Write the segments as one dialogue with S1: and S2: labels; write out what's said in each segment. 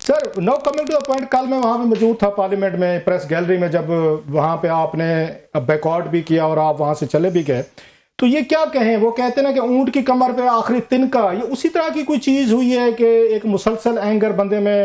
S1: Sir no coming to the point, کل میں وہاں پہ موجود تھا پارلیمنٹ میں پریس گیلری میں، جب وہاں پہ آپ نے بیکاٹ بھی کیا اور آپ وہاں سے چلے بھی گئے، تو یہ کیا کہیں، وہ کہتے ہیں نا کہ اونٹ کی کمر پہ آخری تنکا، یہ اسی طرح کی کوئی چیز ہوئی ہے کہ ایک مسلسل اینگر بندے میں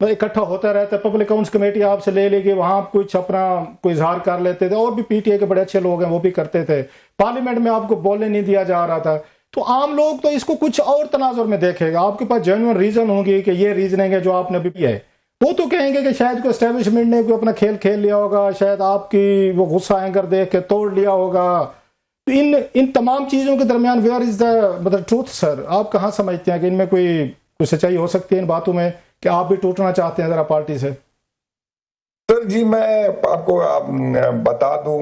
S1: اکٹھا ہوتا رہتا ہے؟ پبلک اکاؤنٹس کمیٹی آپ سے لے لے گی، وہاں کچھ اپنا کوئی اظہار کر لیتے تھے، اور بھی پی ٹی اے کے بڑے اچھے لوگ ہیں وہ بھی کرتے تھے، پارلیمنٹ میں آپ کو بولنے نہیں دیا جا رہا تھا، تو عام لوگ تو اس کو کچھ اور تناظر میں دیکھے گا، آپ کے پاس جینوئن ریزن ہوں گی کہ یہ ریزننگ ہے جو آپ نے ابھی کی ہے، وہ تو کہیں گے کہ شاید کوئی اسٹیبلشمنٹ نے کوئی اپنا کھیل کھیل لیا ہوگا، شاید آپ کی وہ غصہ اینگر دیکھ کے توڑ لیا ہوگا، تو ان تمام چیزوں کے درمیان ویئر از دا مطلب ٹروتھ؟ سر آپ کہاں سمجھتے ہیں کہ ان میں کوئی سچائی ہو سکتی ہے ان باتوں میں کہ آپ بھی ٹوٹنا چاہتے ہیں ذرا پارٹی سے؟
S2: سر جی میں آپ کو بتا دوں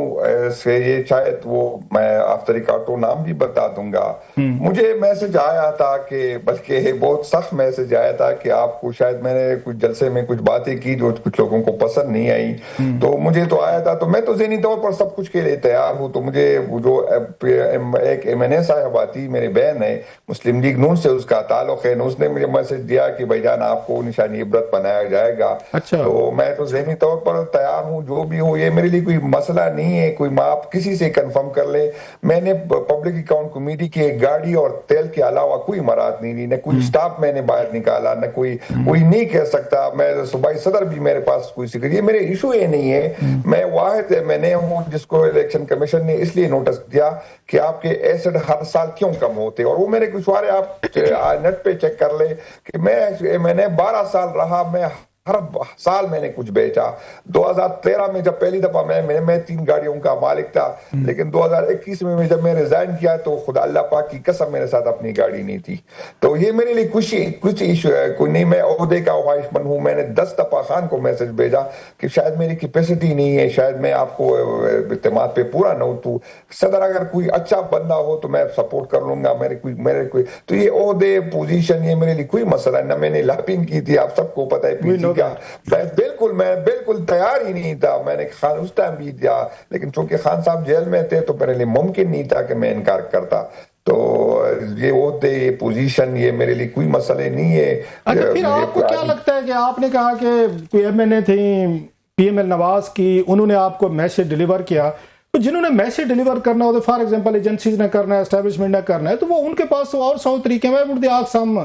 S2: سے یہ شاید وہ میں آف دا ریکارڈ نام بھی بتا دوں گا، مجھے میسج آیا تھا کہ بلکہ بہت سخت میسج آیا تھا کہ آپ کو شاید میں نے کچھ جلسے میں کچھ باتیں کی جو کچھ لوگوں کو پسند نہیں آئی، تو مجھے تو آیا تھا، تو میں تو ذہنی طور پر سب کچھ کے لیے تیار ہوں، تو مجھے جو ایک MNA صاحبہ تھی، میری بہن ہے، مسلم لیگ نون سے اس کا تعلق ہے، اس نے مجھے میسج دیا کہ بھائی جان آپ کو نشانی عبرت بنایا جائے گا، تو میں تو ذہنی طور پر تیار ہوں، جو بھی ہو، یہ میرے لیے کوئی مسئلہ نہیں ہے، کوئی آپ کسی سے کنفرم کر لے، میں نے پبلک اکاؤنٹ کمیٹی کی گاڑی اور تیل کے علاوہ کوئی مراد نہیں لی، نہ کوئی سٹاف میں نے باہر نکالا، نہ کوئی نہیں کہہ سکتا، میں صوبائی صدر بھی میرے پاس کوئی سکر، یہ میرے ایشو یہ نہیں ہے، میں واحد MNA ہوں جس کو الیکشن کمیشن نے اس لیے نوٹس دیا کہ آپ کے ایسڈ ہر سال کیوں کم ہوتے، اور وہ میرے کچھ وارے آپ نیٹ پہ چیک کر لے کہ میں نے 12 سال رہا، میں ہر سال میں نے کچھ بیچا، 2013 میں جب پہلی دفعہ میں 3 گاڑیوں کا مالک تھا، لیکن 2021 میں جب میں ریزائن کیا تو خدا اللہ پاک کی قسم میرے ساتھ اپنی گاڑی نہیں تھی، تو یہ میرے لیے کچھ ایشو ہے، کوئی نہیں، میں عہدے کا خواہش مند ہوں، میں نے 10 دفعہ خان کو میسج بھیجا کہ شاید میری کیپیسٹی نہیں ہے، شاید میں آپ کو اعتماد پہ پورا نہ ہوں، صدر اگر کوئی اچھا بندہ ہو تو میں سپورٹ کر لوں گا، میرے کوئی تو یہ عہدے پوزیشن یہ میرے لیے کوئی مسئلہ نہ، میں نے لاپنگ کی تھی، آپ سب کو پتہ ہے پی ٹی کا، میں بالکل تیار ہی نہیں تھا، میں نے خان اس ٹائم بھی دیا، لیکن چونکہ خان صاحب جیل میں تھے تو میرے لیے ممکن نہیں تھا کہ میں انکار کرتا، تو یہ عہدے یہ پوزیشن یہ میرے لیے کوئی مسئلہ نہیں ہے۔
S1: اچھا پھر آپ کو کیا لگتا ہے کہ آپ نے کہا کہ کوئی MNA تھی PML نواز کی، انہوں نے آپ کو میسج ڈیلیور کیا، تو جنہوں نے میسج ڈیلیور کرنا ہو تو فار ایگزامپل ایجنسیز نے کرنا ہے، اسٹیبلشمنٹ نے کرنا ہے، تو وہ ان کے پاس تو اور 100 طریقے میں would they ask some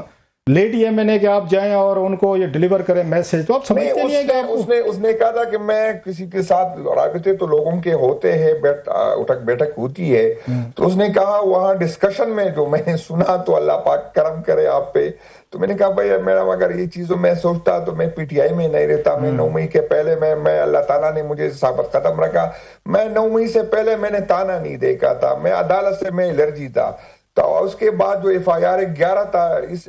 S1: lady MNA کہ آپ جائیں اور ان کو یہ ڈیلیور کریں میسج، تو آپ سمجھتے نہیں ہیں کہ
S2: اس نے کہا تھا کہ میں کسی کے ساتھ رابطے تو لوگوں کے ہوتے ہیں، اٹھک بیٹھک ہوتی ہے، تو اس نے کہا وہاں ڈسکشن میں جو میں نے سنا تو اللہ پاک کرم کرے آپ پہ، تو میں نے کہا بھائی میرا اگر یہ چیزوں میں سوچتا تو میں PTI میں نہیں رہتا، میں 9 مئی کے پہلے میں اللہ تعالیٰ نے مجھے ثابت قدم رکھا، میں 9 مئی سے پہلے میں نے تانا نہیں دیکھا تھا، میں عدالت سے میں الرجی تھا، تو اس کے بعد جو FIR 11 تھا،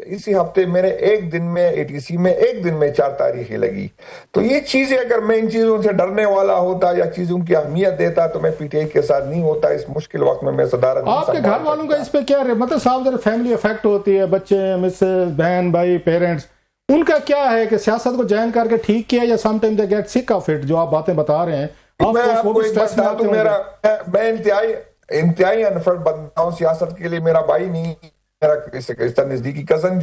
S2: اسی ہفتے میرے ایک دن میں ATC میں ایک دن میں 4 تاریخیں لگی، تو یہ چیزیں اگر میں ان چیزوں سے ڈرنے والا ہوتا یا چیزوں کی اہمیت دیتا تو میں PTI کے ساتھ نہیں ہوتا، اس مشکل وقت میں صدارت۔
S1: آپ کے گھر والوں کا اس پہ کیا مطلب صاحب فیملی افیکٹ ہوتی ہے، بچے، مسز، بہن، بھائی، پیرنٹس، ان کا کیا ہے کہ سیاست کو جوائن کر کے ٹھیک کیا یا سم ٹائم دے گیٹ سک آف اٹ، جو آپ باتیں بتا رہے ہیں؟
S2: میں آپ کو ایک بات بتا دوں، میں انتہائی انفرڈ بندہ ہوں سیاست کے لیے، میرا بھائی نہیں، میرا نزدیکی کزن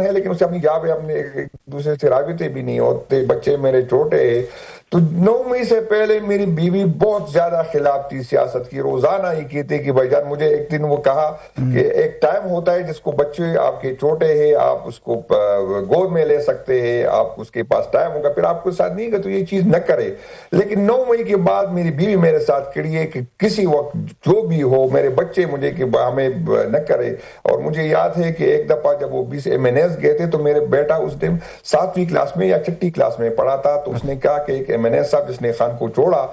S2: ہے لیکن اسے اپنی جا پہ اپنے ایک دوسرے سے رابطے بھی نہیں ہوتے، بچے میرے چھوٹے ہیں، تو 9 مئی سے پہلے میری بیوی بہت زیادہ خلاف تھی سیاست کی، روزانہ ہی کہتے کہ بھائی جان، مجھے ایک دن وہ کہا کہ ایک ٹائم ہوتا ہے جس کو بچے آپ کے چھوٹے ہیں، آپ اس کو گود میں لے سکتے ہیں، آپ اس کے پاس ٹائم ہوگا، پھر آپ کو ساتھ نہیں گا تو یہ چیز نہ کرے، لیکن 9 مئی کے بعد میری بیوی میرے ساتھ کھڑی ہے کہ کسی وقت جو بھی ہو، میرے بچے مجھے کہ ہمیں نہ کرے، اور مجھے یاد ہے کہ ایک دفعہ جب وہ 20 MNAs گئے تھے تو میرے بیٹا اس دن 7ویں کلاس میں یا 6ٹھی کلاس میں پڑھا تھا، تو اس نے کہا کہ ایک MNA صاحب جس نے خان کو چھوڑا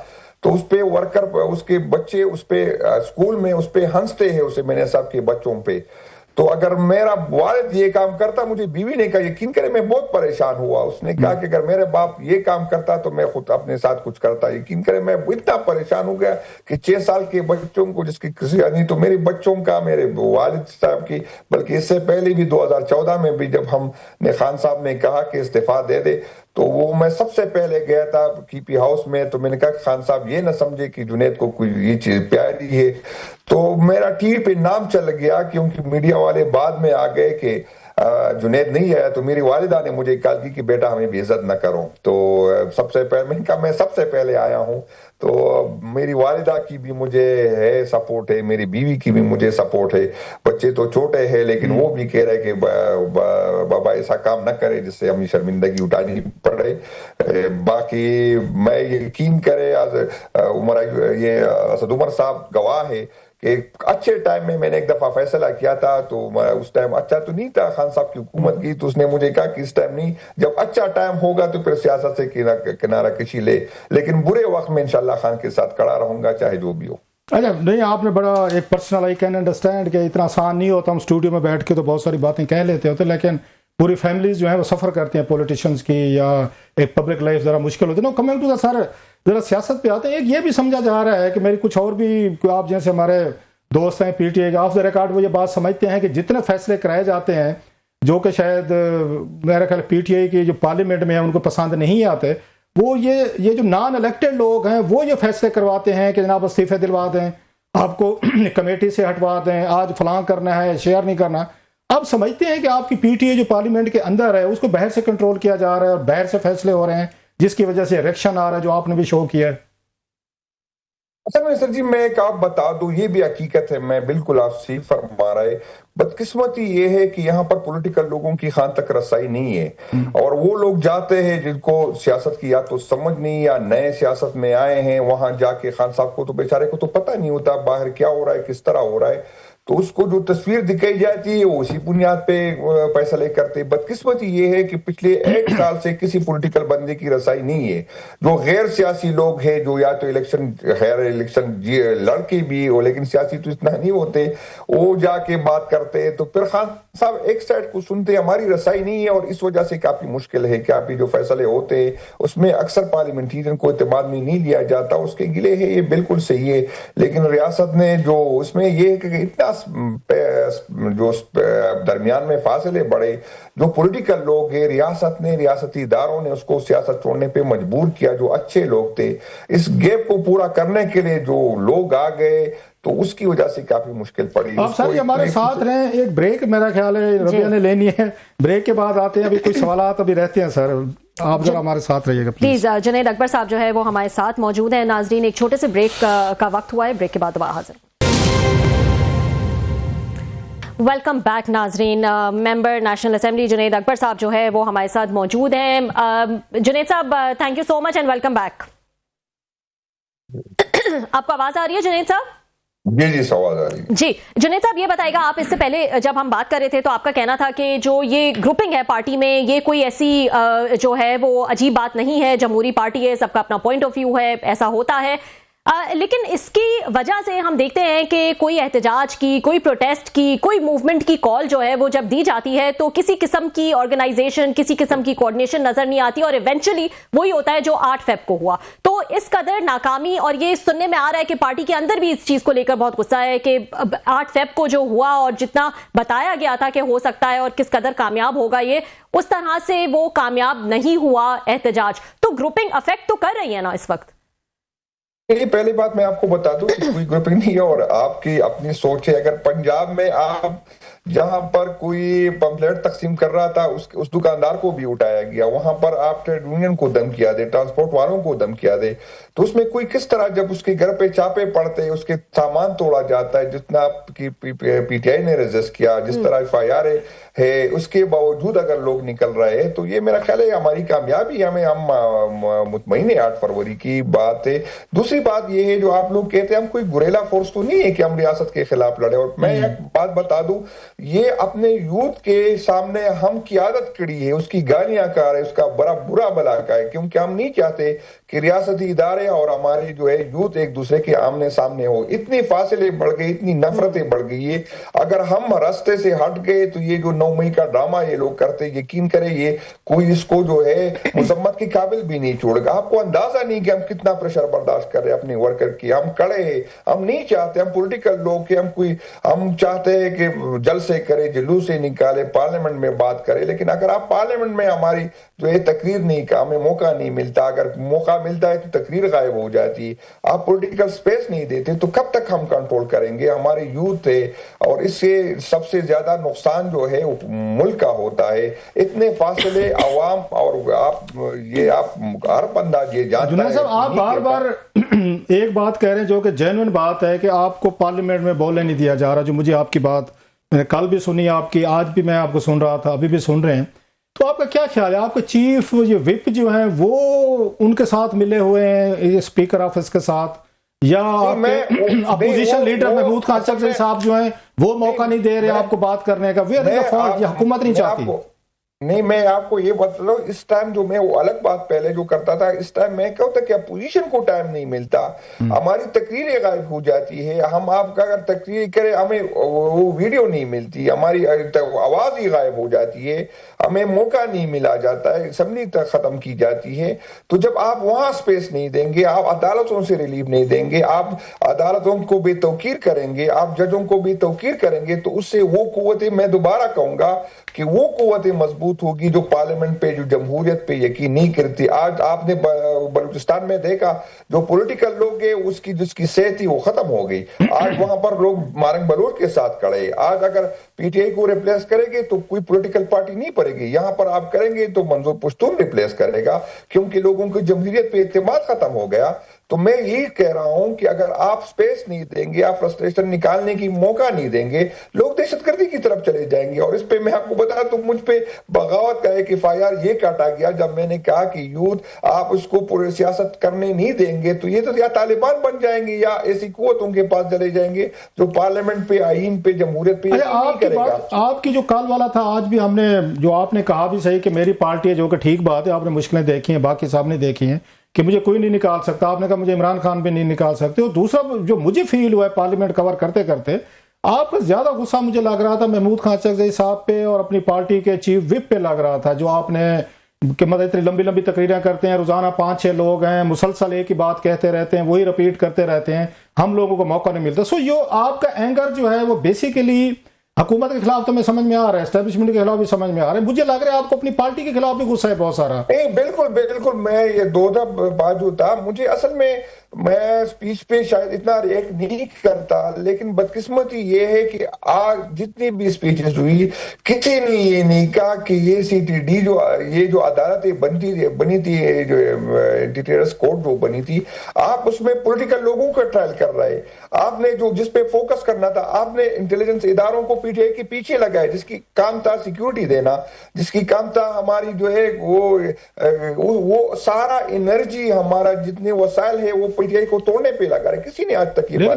S2: تو اس پہ ورکر، اس کے بچے اس پہ اسکول میں اس پہ ہنستے ہیں، اسے MNA صاحب کے بچوں پہ، تو اگر میرا والد یہ کام کرتا، مجھے بیوی نے کہا یقین کرے میں بہت پریشان ہوا، اس نے کہا کہ اگر میرے باپ یہ کام کرتا تو میں خود اپنے ساتھ کچھ کرتا، یقین کرے میں اتنا پریشان ہو گیا کہ 6 سال کے بچوں کو جس کی کسی نہیں، تو میرے بچوں کا، میرے والد صاحب کی، بلکہ اس سے پہلے بھی 2014 میں بھی جب ہم نے خان صاحب نے کہا کہ استعفیٰ دے دے، تو وہ میں سب سے پہلے گیا تھا KP ہاؤس میں، تو میں نے کہا خان صاحب یہ نہ سمجھے کہ جنید کو کوئی یہ چیز پیاری ہے، تو میرا TV پہ نام چل گیا، کیونکہ میڈیا والے بعد میں آ گئے کہ جنید نہیں آیا تو میری والدہ نے مجھے کہا کہ بیٹا ہمیں بے عزت نہ کرو. تو سب سے پہلے میں نے کہا میں سب سے پہلے آیا ہوں. تو میری والدہ کی بھی مجھے ہے سپورٹ ہے, میری بیوی کی بھی مجھے سپورٹ ہے. بچے تو چھوٹے ہیں لیکن وہ بھی کہہ رہے کہ بابا ایسا کام نہ کرے جس سے ہمیں شرمندگی اٹھانی پڑے. باقی میں یقین کرے یہ اسد عمر صاحب گواہ ہے کہ اچھے ٹائم میں نے ایک دفعہ فیصلہ کیا تھا تو اس ٹائم اچھا تو نہیں تھا خان صاحب کی حکومت کی, تو اس نے مجھے کہا کہ اس ٹائم نہیں, جب اچھا ٹائم ہوگا تو پھر سیاست سے کنارہ کشی لے, لیکن برے وقت میں انشاءاللہ خان کے ساتھ کھڑا رہوں گا چاہے جو بھی ہو.
S1: اچھا نہیں, آپ نے بڑا ایک پرسنل آئی کین انڈرسٹینڈ کہ اتنا آسان نہیں ہوتا, ہم اسٹوڈیو میں بیٹھ کے تو بہت ساری باتیں کہہ لیتے ہوتے, لیکن پوری فیملیز جو ہیں وہ سفر کرتے ہیں پولیٹیشینز کی, یا ایک پبلک لائف ذرا مشکل ہوتی ہے. کمنگ ٹو دا سر, ذرا سیاست پہ آتے ہیں. ایک یہ بھی سمجھا جا رہا ہے کہ میری کچھ اور بھی آپ جیسے ہمارے دوست ہیں پی ٹی اے کے, آف دا ریکارڈ وہ یہ بات سمجھتے ہیں کہ جتنے فیصلے کرائے جاتے ہیں جو کہ شاید میرا خیال پی ٹی اے کی جو پارلیمنٹ میں ہیں ان کو پسند نہیں آتے, وہ یہ جو نان الیکٹڈ لوگ ہیں وہ یہ فیصلے کرواتے ہیں کہ جناب استعفے دلوا دیں, آپ کو کمیٹی سے ہٹوا دیں, آج فلاں کرنا ہے, شیئر نہیں کرنا. آپ سمجھتے ہیں کہ آپ کی پی ٹی اے جو پارلیمنٹ کے اندر ہے اس کو باہر سے کنٹرول کیا جا رہا ہے اور باہر سے فیصلے ہو رہے ہیں جس کی وجہ سے الیکشن آ رہا ہے جو آپ نے بھی شو کیا ہے؟
S2: اصل میں سر جی میں ایک آپ بتا دوں, یہ بھی حقیقت ہے, میں بالکل آپ سے فرما رہے. بدقسمتی یہ ہے کہ یہاں پر پولیٹیکل لوگوں کی خان تک رسائی نہیں ہے, اور وہ لوگ جاتے ہیں جن کو سیاست کی یا تو سمجھ نہیں یا نئے سیاست میں آئے ہیں, وہاں جا کے خان صاحب کو تو بیچارے کو تو پتہ نہیں ہوتا باہر کیا ہو رہا ہے, کس طرح ہو رہا ہے, تو اس کو جو تصویر دکھائی جاتی ہے وہ اسی بنیاد پہ فیصلے کرتے. بدقسمتی یہ ہے کہ پچھلے 1 سال سے کسی پولیٹیکل بندے کی رسائی نہیں ہے. جو غیر سیاسی لوگ ہیں جو یا تو الیکشن لڑ کے بھی ہو لیکن سیاسی تو اتنا نہیں ہوتے, وہ جا کے بات کرتے ہیں, تو پھر خان صاحب ایک سائڈ کو سنتے, ہماری رسائی نہیں ہے, اور اس وجہ سے کافی مشکل ہے کہ آپ جو فیصلے ہوتے ہیں اس میں اکثر پارلیمنٹیرین کو اعتماد میں نہیں لیا جاتا. اس کے گلے ہے, یہ بالکل صحیح ہے, لیکن ریاست نے جو اس میں یہ کہ اتنا جو درمیان میں فاصلے بڑھے, جو پولیٹیکل لوگ ہیں ریاست نے, ریاستی اداروں نے اس کو سیاست چھوڑنے پہ مجبور کیا, جو اچھے لوگ تھے. اس گیپ کو پورا کرنے کے لیے جو لوگ آ گئے تو اس کی وجہ سے کافی مشکل پڑی.
S1: آپ سر ہمارے ساتھ رہیں, ایک بریک میرا خیال ہے ربیہ نے لینی ہے, بریک کے بعد آتے ہیں, ابھی کچھ سوالات ابھی رہتے ہیں سر, آپ ذرا ہمارے ساتھ رہیے گا
S3: پلیز. جنید اکبر صاحب جو ہے وہ ہمارے ساتھ موجود ہیں. ناظرین ایک چھوٹے سے بریک کا وقت ہوا ہے, بریک کے بعد دوبارہ حاضر. ویلکم بیک ناظرین. ممبر نیشنل اسمبلی جنید اکبر صاحب جو ہے وہ ہمارے ساتھ موجود ہیں. جنید صاحب thank you so much and welcome back. آپ کو آواز آ رہی ہے جنید صاحب؟
S2: جی سوال آ رہی ہے.
S3: جی جنید صاحب یہ بتائے گا, آپ اس سے پہلے جب ہم بات کر رہے تھے تو آپ کا کہنا تھا کہ جو یہ گروپنگ ہے پارٹی میں یہ کوئی ایسی جو ہے وہ عجیب بات نہیں ہے, جمہوری پارٹی ہے, سب کا اپنا پوائنٹ آف ویو ہے, ایسا ہوتا ہے. لیکن اس کی وجہ سے ہم دیکھتے ہیں کہ کوئی احتجاج کی, کوئی پروٹیسٹ کی, کوئی موومنٹ کی کال جو ہے وہ جب دی جاتی ہے تو کسی قسم کی آرگنائزیشن, کسی قسم کی کوارڈینیشن نظر نہیں آتی, اور ایونچولی وہی ہوتا ہے جو 8 فیب کو ہوا. تو اس قدر ناکامی, اور یہ سننے میں آ رہا ہے کہ پارٹی کے اندر بھی اس چیز کو لے کر بہت غصہ ہے کہ 8 فیب کو جو ہوا اور جتنا بتایا گیا تھا کہ ہو سکتا ہے اور کس قدر کامیاب ہوگا, یہ اس طرح سے وہ کامیاب نہیں ہوا احتجاج. تو گروپنگ افیکٹ تو کر رہی ہے نا اس وقت؟
S2: پہلی بات میں آپ کو بتا دوں کہ کوئی گروپنگ نہیں ہے, اور آپ کی اپنی سوچ ہے. اگر پنجاب میں آپ جہاں پر کوئی پمفلیٹ تقسیم کر رہا تھا اس دکاندار کو بھی اٹھایا گیا, وہاں پر آپ ٹریڈ یونین کو دھمکیاں دے, ٹرانسپورٹ والوں کو دھمکیاں دے, تو اس میں کوئی کس طرح جب اس کے گھر پہ چھاپے پڑتے ہیں, اس کے سامان توڑا جاتا ہے, جتنا آپ کی پی ٹی آئی نے ریزسٹ کیا, جس طرح ایف آئی آر ہے, اس کے باوجود اگر لوگ نکل رہے ہیں, تو یہ میرا خیال ہے ہماری کامیابی, ہم مطمئن ہیں. 8 فروری کی بات ہے. دوسری بات یہ ہے جو آپ لوگ کہتے ہیں ہم کوئی گوریلا فورس تو نہیں ہے کہ ہم ریاست کے خلاف لڑے. اور میں ایک بات بتا دوں, یہ اپنے یوتھ کے سامنے ہم کی عادت کڑی ہے, اس کی گالیاں کار ہے, اس کا بڑا برا بلا کا ہے, کیونکہ ہم نہیں چاہتے کہ ریاستی ادارے اور ہمارے جو ہے یوتھ ایک دوسرے کے آمنے سامنے ہو. اتنی فاصلے بڑھ گئے, اتنی نفرتیں بڑھ گئی ہے. اگر ہم راستے سے ہٹ گئے تو یہ جو 9 مئی کا ڈرامہ یہ لوگ کرتے, یقین کریں یہ کوئی اس کو جو ہے مذمت کے قابل بھی نہیں چھوڑے گا. آپ کو اندازہ نہیں کہ ہم کتنا پریشر برداشت کر رہے ہیں اپنے ورکر کی. ہم کڑے ہیں, ہم نہیں چاہتے, ہم پولیٹیکل لوگ کے ہم چاہتے ہیں کہ جلسہ جلسے کرے, جلوسے نکالے, پارلیمنٹ میں بات کرے, لیکن اگر آپ پارلیمنٹ میں ہماری جو ہے تقریر نہیں کا ہمیں موقع نہیں ملتا, اگر موقع ملتا ہے تو تقریر غائب ہو جاتی, آپ پولیٹیکل سپیس نہیں دیتے, تو کب تک ہم کنٹرول کریں گے؟ ہمارے یوتھ ہے, اور اس سے سب سے زیادہ نقصان جو ہے ملک کا ہوتا ہے. اتنے فاصلے عوام اور آپ ہر بندہ یہ جانتا ہے.
S1: صاحب آپ بار بار ایک بات کہہ رہے ہیں جو کہ جینوئن بات ہے کہ آپ کو پارلیمنٹ میں بولنے نہیں دیا جا رہا, جو مجھے آپ کی بات میں نے کل بھی سنی آپ کی, آج بھی میں آپ کو سن رہا تھا, ابھی بھی سن رہے ہیں, تو آپ کا کیا خیال ہے؟ آپ کے چیف یہ وپ جو ہیں وہ ان کے ساتھ ملے ہوئے ہیں اسپیکر آفس کے ساتھ, یا اپوزیشن لیڈر محمود خان چکزئی صاحب جو ہیں وہ موقع نہیں دے رہے آپ کو بات کرنے کا؟ Where is the fault? یہ حکومت نہیں چاہتی.
S2: نہیں, میں آپ کو یہ بتا لوں, اس ٹائم جو میں وہ الگ بات پہلے جو کرتا تھا, اس ٹائم میں کہتا کہ اپوزیشن کو ٹائم نہیں ملتا, ہماری تقریریں غائب ہو جاتی ہے, ہم آپ کا اگر تقریر کریں ہمیں وہ ویڈیو نہیں ملتی, ہماری آواز ہی غائب ہو جاتی ہے, ہمیں موقع نہیں ملا جاتا ہے, اسمبلی تک ختم کی جاتی ہے. تو جب آپ وہاں سپیس نہیں دیں گے, آپ عدالتوں سے ریلیف نہیں دیں گے, آپ عدالتوں کو بے توقیر کریں گے, آپ ججوں کو بے توقیر کریں گے, تو اس سے وہ قوتیں, میں دوبارہ کہوں گا کہ وہ قوتیں مضبوط ہوگی جو پارلیمنٹ پہ, جو جمہوریت پہ یقین نہیں کرتی. آج آپ نے بلوچستان میں دیکھا جو پولیٹیکل لوگ ہیں اس کی جس کی صحت تھی وہ ختم ہو گئی. آج وہاں پر لوگ مارنگ بلوچ کے ساتھ کھڑے. آج اگر پی ٹی آئی کو ریپلیس کریں گے تو کوئی پولیٹیکل پارٹی نہیں پڑے گی. یہاں پر آپ کریں گے تو منظور پشتون ریپلیس کرے گا, کیونکہ لوگوں کی جمہوریت پہ اعتماد ختم ہو گیا. تو میں یہی کہہ رہا ہوں کہ اگر آپ سپیس نہیں دیں گے, آپ فرسٹریشن نکالنے کی موقع نہیں دیں گے, لوگ دہشت گردی کی طرف چلے جائیں گے. اور اس پہ میں آپ کو بتا تو مجھ پہ بغاوت کا ایک FIR یہ کاٹا گیا جب میں نے کہا کہ یوتھ آپ اس کو پورے سیاست کرنے نہیں دیں گے تو یہ تو یا طالبان بن جائیں گے یا ایسی قوتوں کے پاس چلے جائیں گے جو پارلیمنٹ پہ, آئین پہ, جمہوریت پہ نہیں کرے گا.
S1: آپ کی جو کال والا تھا, آج بھی ہم نے جو آپ نے کہا بھی صحیح کہ میری پارٹی ہے, جو کہ ٹھیک بات ہے, آپ نے مشکلیں دیکھی ہیں, باقی صاحب نے دیکھی ہیں کہ مجھے کوئی نہیں نکال سکتا, آپ نے کہا مجھے عمران خان بھی نہیں نکال سکتے. اور دوسرا جو مجھے فیل ہوا ہے پارلیمنٹ کور کرتے کرتے, آپ کا زیادہ غصہ مجھے لگ رہا تھا محمود خان چکزئی صاحب پہ اور اپنی پارٹی کے چیف وپ پہ لگ رہا تھا, جو آپ نے کہ مطلب اتنی لمبی لمبی تقریریں کرتے ہیں, روزانہ 5-6 لوگ ہیں, مسلسل ایک ہی بات کہتے رہتے ہیں, وہی رپیٹ کرتے رہتے ہیں, ہم لوگوں کو موقع نہیں ملتا. سو یہ آپ کا اینگر جو ہے وہ بیسیکلی حکومت کے خلاف تو میں سمجھ میں آ رہا ہے, اسٹیبلشمنٹ کے خلاف بھی سمجھ میں آ رہا ہے, مجھے لگ رہا ہے آپ کو اپنی پارٹی کے خلاف بھی غصہ ہے بہت سارا.
S2: بالکل بالکل, میں یہ دو بات جو تھا, مجھے اصل میں سپیچ پہ شاید اتنا ریئیکٹ نہیں کرتا, لیکن بدقسمتی یہ ہے کہ آج جتنی بھی سپیچز ہوئی کسی نے یہ نہیں کہا کہ یہ CTD جو عدالتیں بنی تھی, جو اینٹی ٹیررسٹ کورٹ جو بنی تھی, آپ اس میں پولیٹیکل لوگوں کا ٹرائل کر رہے. آپ نے جس پہ فوکس کرنا تھا, آپ نے انٹیلیجنس اداروں کو PTI کے پیچھے لگائے, جس کی کام تھا سیکیورٹی دینا, جس کی کام تھا ہماری جو ہے وہ سارا انرجی, ہمارا جتنے وسائل ہے وہ PTI کو توڑنے پہ لگا رہے. کسی نے آج تک یہ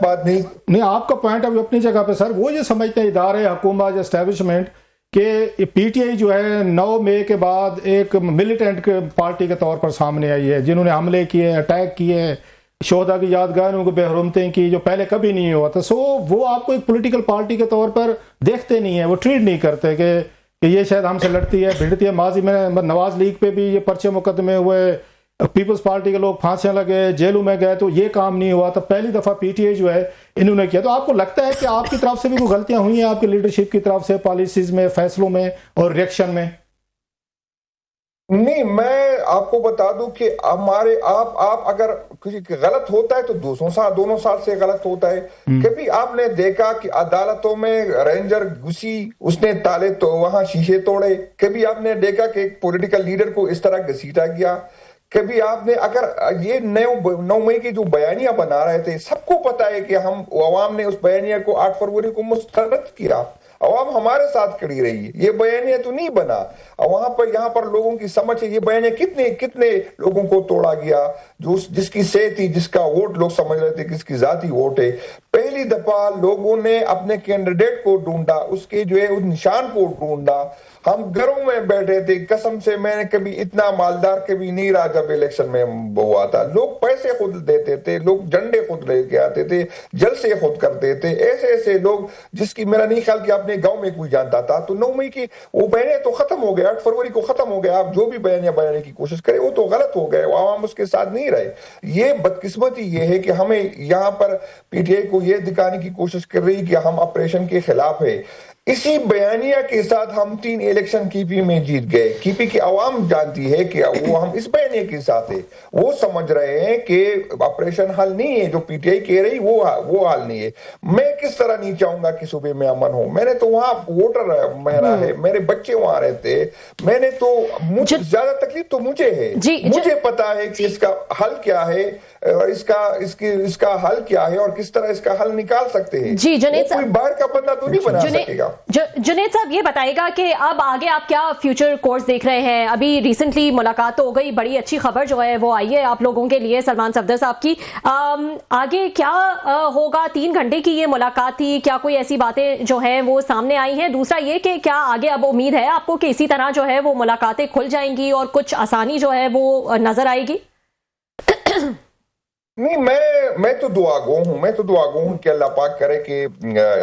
S2: بات نہیں,
S1: آپ کا پوائنٹ اب اپنی جگہ پہ سر, وہ یہ سمجھتے ہیں ادارے, حکومت, اسٹیبلشمنٹ کہ PTI جو ہے 9 مئی کے بعد ایک ملیٹنٹ پارٹی کے طور پر سامنے آئی ہے, جنہوں نے حملے کیے, اٹیک کیے, شہداء کی یادگاروں کو بے حرمتیں کی, جو پہلے کبھی نہیں ہوا تھا. سو وہ آپ کو ایک پولیٹیکل پارٹی کے طور پر دیکھتے نہیں ہیں, وہ ٹریٹ نہیں کرتے کہ یہ شاید ہم سے لڑتی ہے, بھیڑتی ہے. ماضی میں نواز لیگ پہ بھی یہ پرچے مقدمے ہوئے, پیپلز پارٹی کے لوگ پھانسیاں لگے, جیلوں میں گئے, تو یہ کام نہیں ہوا. تب پہلی دفعہ PTI جو ہے انہوں نے کیا. تو آپ کو لگتا ہے کہ آپ کی طرف سے بھی کوئی غلطیاں ہوئی ہیں آپ کی لیڈرشپ کی طرف سے, پالیسیز میں, فیصلوں میں اور ریئیکشن میں؟
S2: نہیں, میں آپ کو بتا دوں کہ آپ اگر کسی غلط ہوتا ہے تو دونوں سال سے غلط ہوتا ہے. کبھی آپ نے دیکھا کہ عدالتوں میں رینجر گھسی, اس نے تالے تو وہاں شیشے توڑے. کبھی آپ نے دیکھا کہ ایک پولیٹیکل لیڈر کو اس طرح گھسیٹا گیا. کبھی آپ نے اگر یہ 9 مئی کی جو بیانیہ بنا رہے تھے, سب کو پتا ہے کہ ہم عوام نے اس بیانیہ کو 8 فروری کو مسترد کیا, عوام ہمارے ساتھ کھڑی رہی ہے. یہ بیانیہ تو نہیں بنا یہاں پر لوگوں کی سمجھ ہے. یہ بیانیہ کتنے لوگوں کو توڑا گیا, جس کی صحت تھی, جس کا ووٹ لوگ سمجھ رہے تھے کس کی ذاتی ووٹ ہے. پہلی دفعہ لوگوں نے اپنے کینڈیڈیٹ کو ڈھونڈا, اس کے جو ہے اس نشان کو ڈھونڈا. ہم گھروں میں بیٹھے تھے. قسم سے میں نے کبھی اتنا مالدار کبھی نہیں رہا جب الیکشن میں ہوا تھا. لوگ پیسے خود دیتے تھے, لوگ جھنڈے خود لے کے آتے تھے, جلسے خود کرتے تھے. ایسے لوگ جس کی میرا نہیں خیال کہ اپنے گاؤں میں کوئی جانتا تھا. تو 9 مئی کی وہ بیانیہ تو ختم ہو گیا, 8 فروری کو ختم ہو گیا. آپ جو بھی بیانیہ بنانے کی کوشش کرے وہ تو غلط ہو گئے, عوام اس کے ساتھ نہیں رہے. یہ بدقسمتی یہ ہے کہ ہمیں یہاں پر پی ٹی آئی کو یہ دکھانے کی کوشش کر رہی کہ ہم آپریشن کے خلاف ہے. اسی بیانیہ کے ساتھ ہم 3 الیکشن کی پی میں جیت گئے. کی پی کی عوام جانتی ہے کہ وہ ہم اس بیانیہ کے ساتھ ہے. وہ سمجھ رہے ہیں کہ آپریشن حل نہیں ہے, جو پی ٹی آئی کہہ رہی وہ حل نہیں ہے. میں کس طرح نہیں چاہوں گا کہ صوبے میں امن ہو. میں نے تو وہاں ووٹر میرا ہے, میرے بچے وہاں رہتے, میں نے تو زیادہ تکلیف تو مجھے ہے. مجھے پتا ہے کہ اس کا حل کیا ہے اور اس کا حل کیا ہے اور کس طرح اس کا حل نکال سکتے ہیں.
S3: جی جنید صاحب,
S2: کوئی باہر کا بندہ تو نہیں بنا سکے گا.
S3: جنید صاحب یہ بتائے گا کہ اب آگے آپ کیا فیوچر کورس دیکھ رہے ہیں؟ ابھی ریسنٹلی ملاقات تو ہو گئی, بڑی اچھی خبر جو ہے وہ آئی ہے آپ لوگوں کے لیے سلمان صفدر صاحب کی. آگے کیا ہوگا؟ 3 گھنٹے کی یہ ملاقات تھی, کیا کوئی ایسی باتیں جو ہیں وہ سامنے آئی ہیں؟ دوسرا یہ کہ کیا آگے اب امید ہے آپ کو کہ اسی طرح جو ہے وہ ملاقاتیں کھل جائیں گی اور کچھ آسانی جو ہے وہ نظر آئے گی؟
S2: نہیں, میں تو دعا گو ہوں کہ اللہ پاک کرے کہ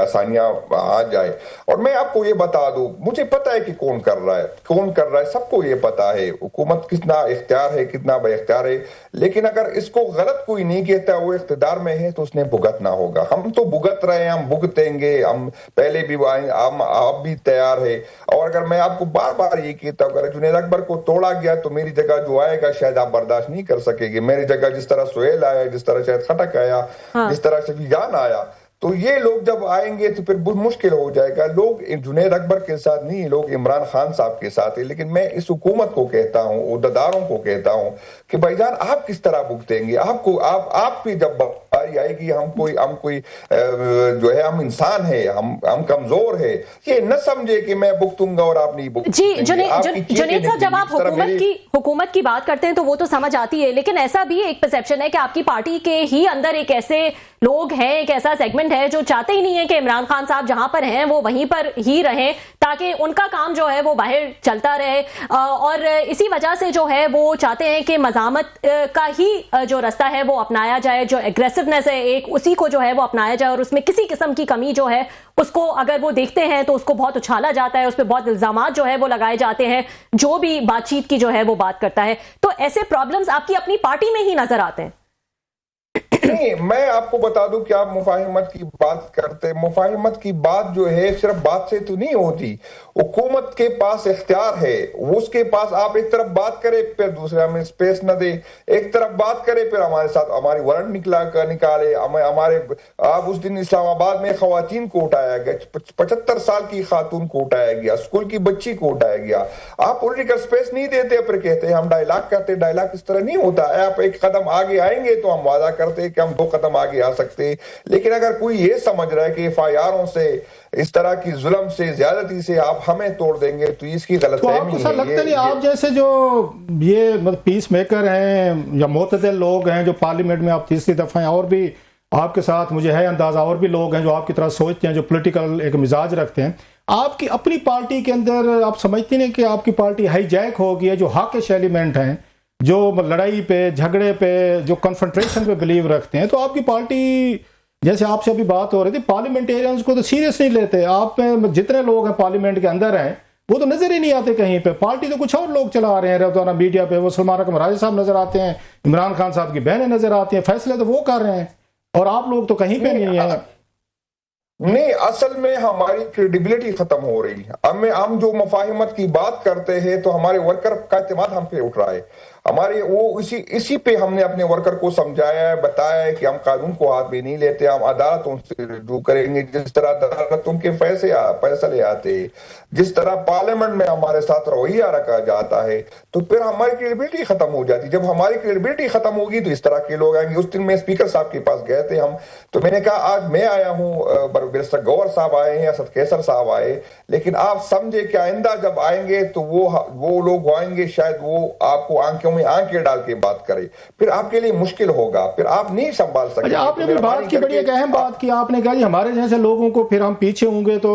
S2: آسانیاں آ جائے. اور میں آپ کو یہ بتا دوں, مجھے پتا ہے کہ کون کر رہا ہے, سب کو یہ پتا ہے حکومت کتنا اختیار ہے, کتنا بے اختیار ہے. لیکن اگر اس کو غلط کوئی نہیں کہتا, وہ اقتدار میں ہے تو اس نے بھگتنا ہوگا. ہم تو بھگت رہے ہیں, ہم بھگتیں گے, ہم پہلے بھی آپ بھی تیار ہے. اور اگر میں آپ کو بار بار یہ کہتا ہوں, اگر جنید اکبر کو توڑا گیا تو میری جگہ جو آئے گا شاید آپ برداشت نہیں کر سکے گے. میری جگہ جس طرح سہیل آیا, جس طرح شاید خٹک آیا, جس طرح شفیع جان آیا, تو یہ لوگ جب آئیں گے تو پھر بہت مشکل ہو جائے گا. لوگ جنید اکبر کے ساتھ نہیں, لوگ عمران خان صاحب کے ساتھ ہیں. لیکن میں اس حکومت کو کہتا ہوں, عہدیداروں کو کہتا ہوں کہ بھائی جان آپ کس طرح بھگتیں گے؟ آپ بھی جب باری آئے گی, ہم کوئی جو ہے, ہم انسان ہے, ہم کمزور ہے. یہ نہ سمجھے کہ میں بھگتوں گا اور آپ نہیں بھگتیں گے.
S3: جی جنید صاحب, جب آپ حکومت کی بات کرتے ہیں تو وہ تو سمجھ آتی ہے, لیکن ایسا بھی ایک پرسیپشن ہے کہ آپ کی پارٹی کے ہی اندر ایک ایسے لوگ ہیں, ایک ایسا سیگمنٹ ہے جو چاہتے ہی نہیں ہے کہ عمران خان صاحب جہاں پر ہیں وہ وہیں پر ہی رہیں, تاکہ ان کا کام جو ہے وہ باہر چلتا رہے. اور اسی وجہ سے جو ہے وہ چاہتے ہیں کہ مزاحمت کا ہی جو رستہ ہے وہ اپنایا جائے, جو ایگریسونیس ہے ایک, اسی کو جو ہے وہ اپنایا جائے, اور اس میں کسی قسم کی کمی جو ہے اس کو اگر وہ دیکھتے ہیں تو اس کو بہت اچھالا جاتا ہے, اس پہ بہت الزامات جو ہے وہ لگائے جاتے ہیں جو بھی بات چیت کی جو ہے وہ بات کرتا ہے. تو ایسے پرابلمز آپ کی اپنی پارٹی میں ہی نظر آتے ہیں؟
S2: نہیں, میں آپ کو بتا دوں کہ آپ مفاہمت کی بات کرتے, مفاہمت کی بات جو ہے صرف بات سے تو نہیں ہوتی. حکومت کے پاس اختیار ہے, اس کے پاس آپ ایک طرف بات کرے پھر دوسرے ہمیں اسپیس نہ دے, ایک طرف بات کرے پھر ہمارے ساتھ ہماری وارنٹ نکالے. ہمارے آپ اس دن اسلام آباد میں خواتین کو اٹھایا گیا, 75 سال کی خاتون کو اٹھایا گیا, اسکول کی بچی کو اٹھایا گیا. آپ پولیٹیکل اسپیس نہیں دیتے, پھر کہتے ہیں ہم ڈائلاگ کرتے. ڈائلاگ اس طرح نہیں ہوتا. آپ ایک قدم آگے آئیں گے تو ہم وعدہ کرتے کہ ہم 2 قدم آگے آ سکتے. لیکن اگر کوئی یہ سمجھ رہا ہے کہ FIR سے, اس طرح کی ظلم سے, زیادتی سے آپ ہمیں توڑ دیں گے, تو اس کی غلط فہمی ہے.
S1: تو آپ کو سر لگتا نہیں آپ جیسے جو یہ پیس میکر ہیں یا معتدل لوگ ہیں جو پارلیمنٹ میں آپ تیسری دفعہ ہیں, اور بھی آپ کے ساتھ مجھے ہے اندازہ اور بھی لوگ ہیں جو آپ کی طرح سوچتے ہیں, جو پولیٹیکل ایک مزاج رکھتے ہیں, آپ کی اپنی پارٹی کے اندر آپ سمجھتے نہیں کہ آپ کی پارٹی ہائی جیک ہو گئی ہے؟ جو حاکش ایلیمنٹ ہیں, جو لڑائی پہ, جھگڑے پہ, جو کنفرنٹریشن پہ بلیو رکھتے ہیں, تو آپ کی پارٹی, جیسے آپ سے ابھی بات ہو رہی تھی, پارلیمنٹیرینز کو تو سیریس نہیں لیتے. آپ میں جتنے لوگ ہیں پارلیمنٹ کے اندر ہیں وہ تو نظر ہی نہیں آتے کہیں پہ. پارٹی تو کچھ اور لوگ چلا رہے ہیں روزانہ میڈیا پہ. وہ سلمان اکرم راجہ صاحب نظر آتے ہیں, عمران خان صاحب کی بہنیں نظر آتی ہیں, فیصلے تو وہ کر رہے ہیں, اور آپ لوگ تو کہیں پہ نہیں ہیں.
S2: نہیں, اصل میں ہماری کریڈیبلٹی ختم ہو رہی ہے. ہم جو مفاہمت کی بات کرتے ہیں تو ہمارے ورکر کا اعتماد ہم پہ اٹھ رہا ہے. ہمارے وہ اسی پہ ہم نے اپنے ورکر کو سمجھایا ہے, بتایا ہے کہ ہم قانون کو ہاتھ میں نہیں لیتے, ہم عدالتوں سے رجوع کریں گے جس طرح عدالتوں کے فیصلے آتے, جس طرح پارلیمنٹ میں ہمارے ساتھ رویہ رکھا جاتا ہے, تو پھر ہماری کریڈیبلٹی ختم ہو جاتی. جب ہماری کریڈیبلٹی ختم ہوگی تو اس طرح کے لوگ آئیں گے. اس دن میں اسپیکر صاحب کے پاس گئے تھے ہم, تو میں نے کہا آج میں آیا ہوں, بیرسٹر گوہر صاحب آئے ہیں, اسد کیسر صاحب آئے, لیکن آپ سمجھے کہ آئندہ جب آئیں گے تو وہ لوگ آئیں گے, شاید وہ آپ کو آنکھوں میں آنکھیں ڈال کے بات کرے, پھر آپ کے لیے مشکل ہوگا, پھر آپ نہیں سنبھال سکتے.
S1: آپ نے بھی بات کی, بڑی ایک اہم بات کی, آپ نے کہا جی ہمارے جیسے لوگوں کو پھر ہم پیچھے ہوں گے تو